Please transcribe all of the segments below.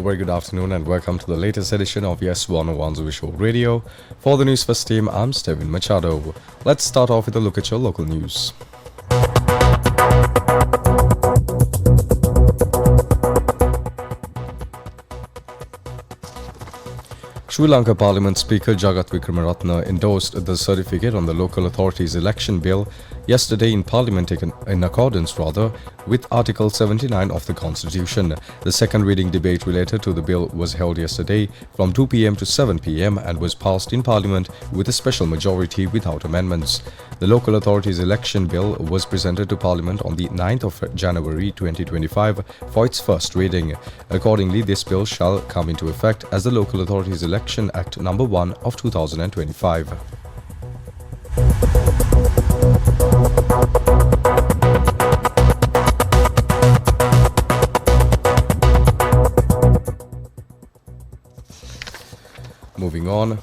very good afternoon and welcome to the latest edition of YES101's Visual Radio. For the Newsfirst team, I'm Steven Machado. Let's start off with a look at your local news. Sri Lanka Parliament Speaker Jagat Wickramaratne endorsed the certificate on the local authorities election bill yesterday in Parliament in accordance with Article 79 of the Constitution. The second reading debate related to the bill was held yesterday from 2 p.m. to 7 p.m. and was passed in Parliament with a special majority without amendments. The local authorities election bill was presented to Parliament on the 9th of January 2025 for its first reading. Accordingly, this bill shall come into effect as the Local Authorities Election Act No. 1 of 2025. Moving on.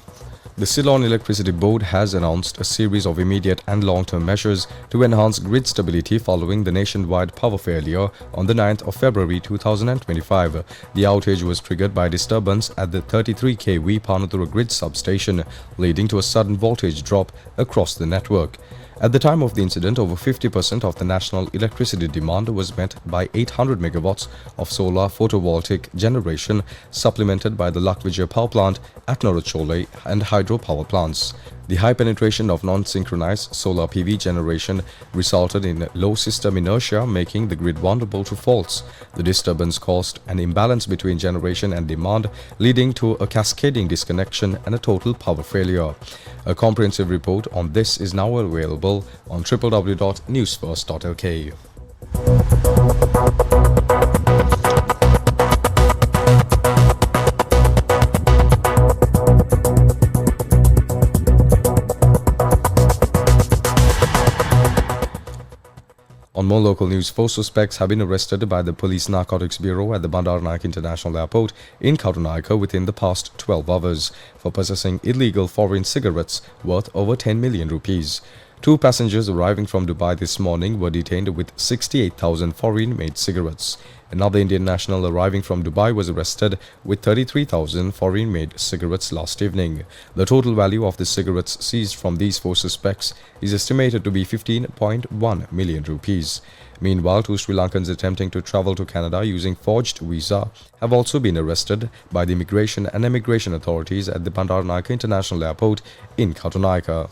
The Ceylon Electricity Board has announced a series of immediate and long-term measures to enhance grid stability following the nationwide power failure on the 9th of February 2025. The outage was triggered by disturbance at the 33 kV Panathura grid substation, leading to a sudden voltage drop across the network. At the time of the incident, over 50% of the national electricity demand was met by 800 megawatts of solar photovoltaic generation, supplemented by the Lakvijaya power plant at Norachole and hydro power plants. The high penetration of non-synchronized solar PV generation resulted in low system inertia, making the grid vulnerable to faults. The disturbance caused an imbalance between generation and demand, leading to a cascading disconnection and a total power failure. A comprehensive report on this is now available on www.Newsfirst.lk. On more local news, 4 suspects have been arrested by the Police Narcotics Bureau at the Bandaranaike International Airport in Kautunaika within the past 12 hours for possessing illegal foreign cigarettes worth over 10 million rupees. 2 passengers arriving from Dubai this morning were detained with 68,000 foreign-made cigarettes. Another Indian national arriving from Dubai was arrested with 33,000 foreign-made cigarettes last evening. The total value of the cigarettes seized from these 4 suspects is estimated to be 15.1 million rupees. Meanwhile, 2 Sri Lankans attempting to travel to Canada using forged visa have also been arrested by the Immigration and Immigration authorities at the Bandaranaike International Airport in Kautunaika.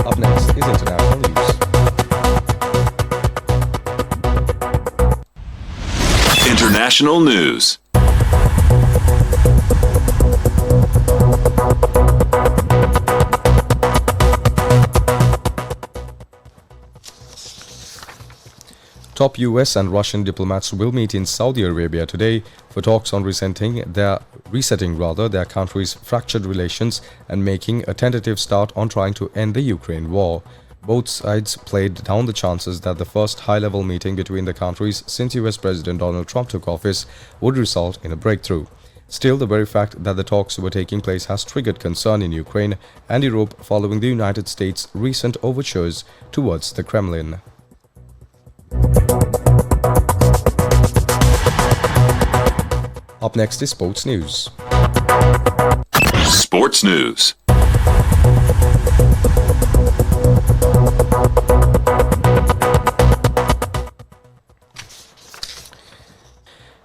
Up next is international news. International news. Top US and Russian diplomats will meet in Saudi Arabia today for talks on resetting their country's fractured relations and making a tentative start on trying to end the Ukraine war. Both sides played down the chances that the first high-level meeting between the countries since US President Donald Trump took office would result in a breakthrough. Still, the very fact that the talks were taking place has triggered concern in Ukraine and Europe following the United States' recent overtures towards the Kremlin. Up next is sports news. Sports news.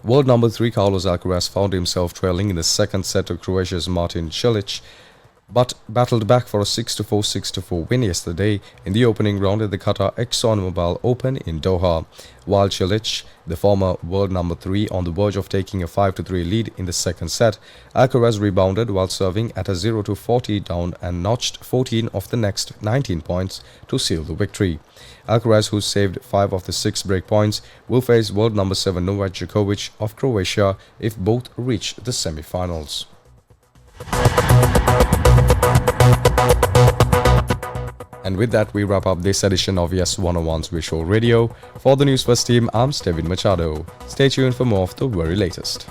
World number 3 Carlos Alcaraz found himself trailing in the second set to Croatia's Martin Cilic, but battled back for a 6-4, 6-4 win yesterday in the opening round at the Qatar ExxonMobil Open in Doha. While Cilic, the former world number 3, on the verge of taking a 5-3 lead in the second set, Alcaraz rebounded while serving at a 0-40 down and notched 14 of the next 19 points to seal the victory. Alcaraz, who saved 5 of the 6 break points, will face world number 7 Novak Djokovic of Croatia if both reach the semi-finals. And with that, we wrap up this edition of YES101's Visual Radio. For the Newsfirst team, I'm Steven Machado. Stay tuned for more of the very latest.